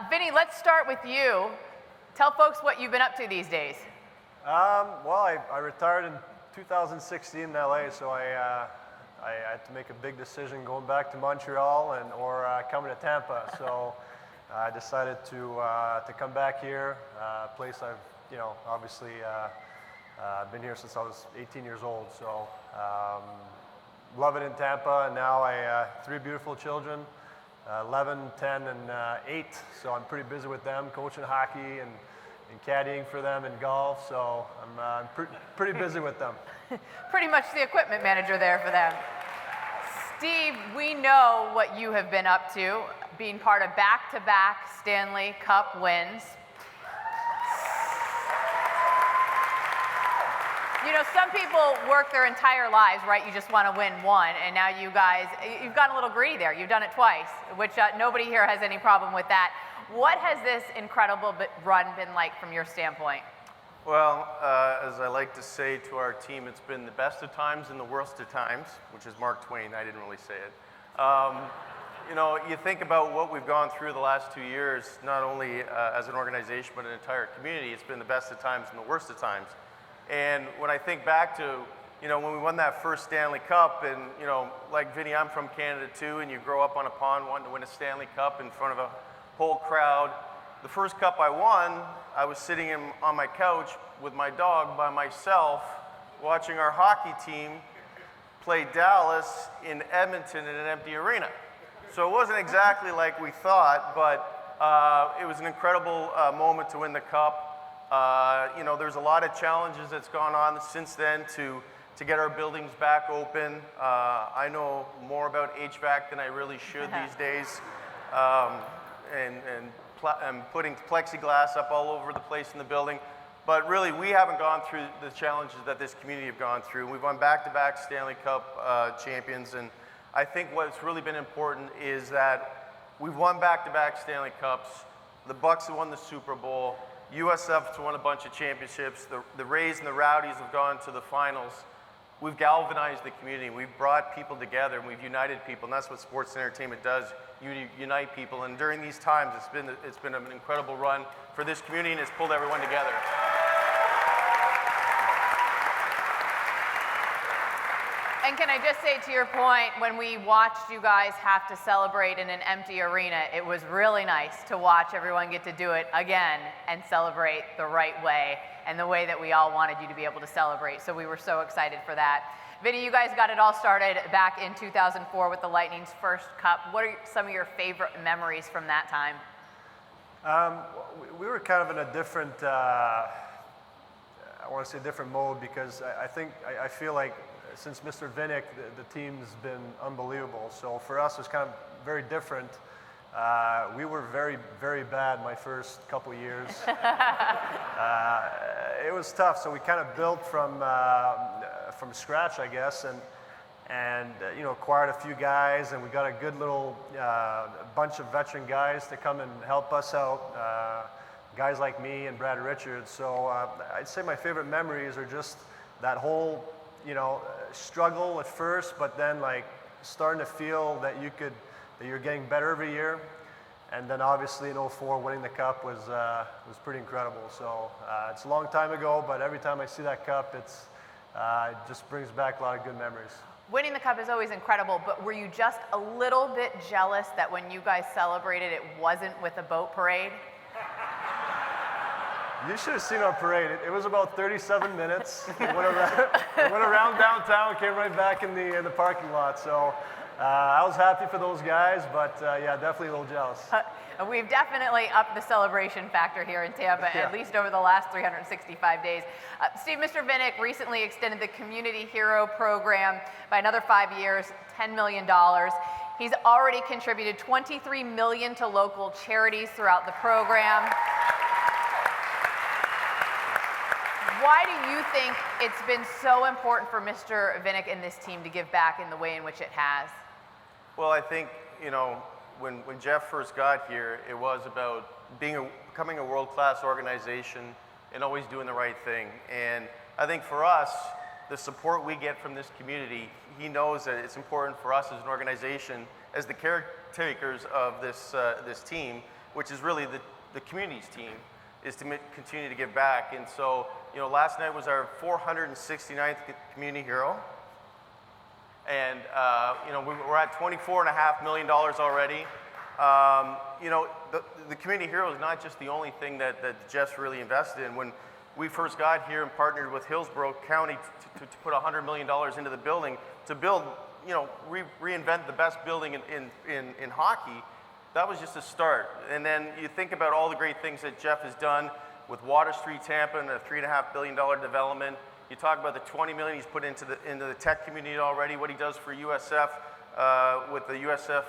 Vinny, let's start with you. Tell folks what you've been up to these days. Well, I retired in 2016 in LA, so I had to make a big decision going back to Montreal or coming to Tampa. So I decided to come back here, a place I've obviously been here since I was 18 years old. So love it in Tampa, and now I have 3 beautiful children, 11, 10, and 8. So I'm pretty busy with them, coaching hockey and caddying for them in golf. So I'm pretty busy with them. Pretty much the equipment manager there for them. Steve, we know what you have been up to, being part of back-to-back Stanley Cup wins. You know, some people work their entire lives, right? You just want to win one, and now you guys, you've gotten a little greedy there. You've done it twice, which nobody here has any problem with that. What has this incredible run been like from your standpoint? Well, as I like to say to our team, it's been the best of times and the worst of times, which is Mark Twain. I didn't really say it. You know, you think about what we've gone through the last 2 years, not only as an organization, but an entire community. It's been the best of times and the worst of times. And when I think back to, you know, when we won that first Stanley Cup, and, you know, like Vinny, I'm from Canada too, and you grow up on a pond wanting to win a Stanley Cup in front of a whole crowd. The first cup I won, I was sitting on my couch with my dog by myself, watching our hockey team play Dallas in Edmonton in an empty arena. So it wasn't exactly like we thought, but it was an incredible moment to win the cup. You know, there's a lot of challenges that's gone on since then to get our buildings back open. I know more about HVAC than I really should these days. And putting plexiglass up all over the place in the building. But really, we haven't gone through the challenges that this community have gone through. We've won back-to-back Stanley Cup champions, and I think what's really been important is that we've won back-to-back Stanley Cups. The Bucks have won the Super Bowl. USF's won a bunch of championships. The Rays and the Rowdies have gone to the finals. We've galvanized the community. We've brought people together, and we've united people, and that's what sports and entertainment does. You unite people, and during these times, it's been an incredible run for this community, and it's pulled everyone together. And can I just say, to your point, when we watched you guys have to celebrate in an empty arena, it was really nice to watch everyone get to do it again and celebrate the right way and the way that we all wanted you to be able to celebrate. So we were so excited for that. Vinny, you guys got it all started back in 2004 with the Lightning's first cup. What are some of your favorite memories from that time? We were kind of in a different, I want to say different mode, because I feel like since Mr. Vinnick, the team's been unbelievable. So for us, it was kind of very different. We were very, very bad my first couple years. It was tough, so we kind of built from scratch, I guess, and you know, acquired a few guys, and we got a good little bunch of veteran guys to come and help us out, guys like me and Brad Richards. So I'd say my favorite memories are just that whole, you know, struggle at first, but then like starting to feel that you're getting better every year. And then obviously in 04 winning the cup was pretty incredible. So it's a long time ago, but every time I see that cup, it just brings back a lot of good memories. Winning the cup is always incredible, but were you just a little bit jealous that when you guys celebrated, it wasn't with a boat parade? You should have seen our parade. It was about 37 minutes. It went around downtown, came right back in the parking lot. So I was happy for those guys, but yeah, definitely a little jealous. We've definitely upped the celebration factor here in Tampa, at least over the last 365 days. Steve, Mr. Vinnick recently extended the Community Hero Program by another 5 years, $10 million. He's already contributed $23 million to local charities throughout the program. Why do you think it's been so important for Mr. Vinnick and this team to give back in the way in which it has? Well, I think, you know, when Jeff first got here, it was about becoming a world-class organization and always doing the right thing. And I think for us, the support we get from this community, he knows that it's important for us as an organization, as the caretakers of this team, which is really the community's team, is to continue to give back. And so, last night was our 469th community hero. And, we're at $24.5 million already. The community hero is not just the only thing that Jeff's really invested in. When we first got here and partnered with Hillsborough County to put $100 million into the building to build, reinvent the best building in hockey, that was just a start. And then you think about all the great things that Jeff has done with Water Street Tampa and a $3.5 billion development. You talk about the $20 million he's put into the tech community already, what he does for USF with the USF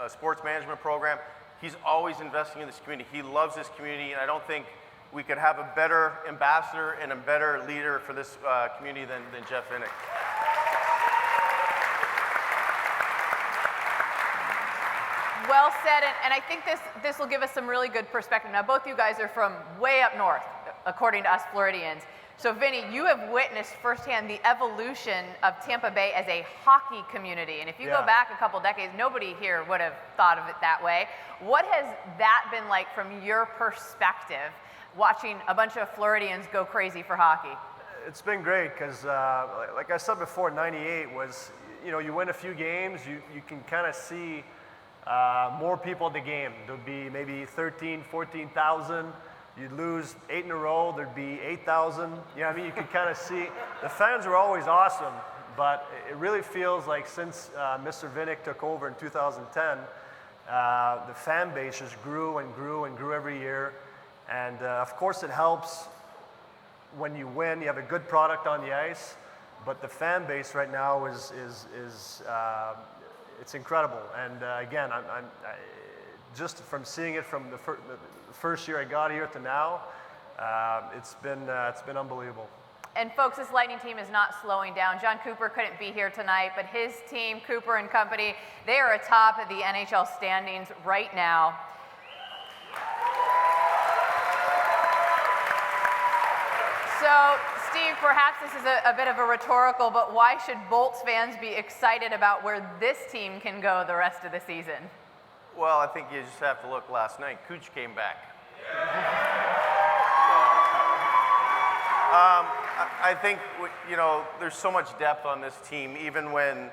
sports management program. He's always investing in this community. He loves this community, and I don't think we could have a better ambassador and a better leader for this community than Jeff Vincent. Well said, and I think this will give us some really good perspective. Now, both you guys are from way up north, according to us Floridians. So, Vinny, you have witnessed firsthand the evolution of Tampa Bay as a hockey community. And if you go back a couple decades, nobody here would have thought of it that way. What has that been like from your perspective, watching a bunch of Floridians go crazy for hockey? It's been great because, like I said before, '98 was, you win a few games, you can kind of see more people at the game. There'd be maybe 13, 14,000. You'd lose 8 in a row, there'd be 8,000. You could kind of see. The fans were always awesome, but it really feels like since Mr. Vincent took over in 2010, the fan base just grew and grew and grew every year. And of course it helps when you win, you have a good product on the ice, but the fan base right now is it's incredible. And again, I'm just from seeing it from the first year I got here to now, it's been unbelievable. And folks, this Lightning team is not slowing down. John Cooper couldn't be here tonight, but his team, Cooper and company, they are atop of the NHL standings right now. So, Steve, perhaps this is a bit of a rhetorical, but why should Bolts fans be excited about where this team can go the rest of the season? Well, I think you just have to look last night. Cooch came back. I think, there's so much depth on this team. Even when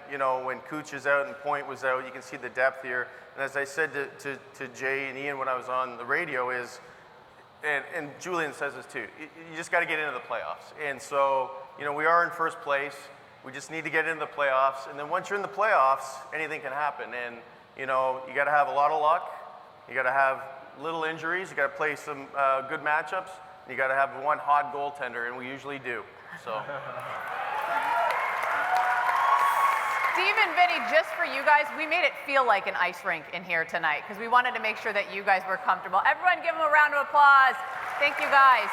Cooch is out and Point was out, you can see the depth here. And as I said to Jay and Ian when I was on the radio is, and Julian says this too, you just got to get into the playoffs. And so, we are in first place. We just need to get into the playoffs. And then once you're in the playoffs, anything can happen. And, you got to have a lot of luck. You got to have little injuries. You got to play some good matchups. And you got to have one hot goaltender, and we usually do. So. Steve and Vinny, just for you guys, we made it feel like an ice rink in here tonight because we wanted to make sure that you guys were comfortable. Everyone give them a round of applause. Thank you, guys.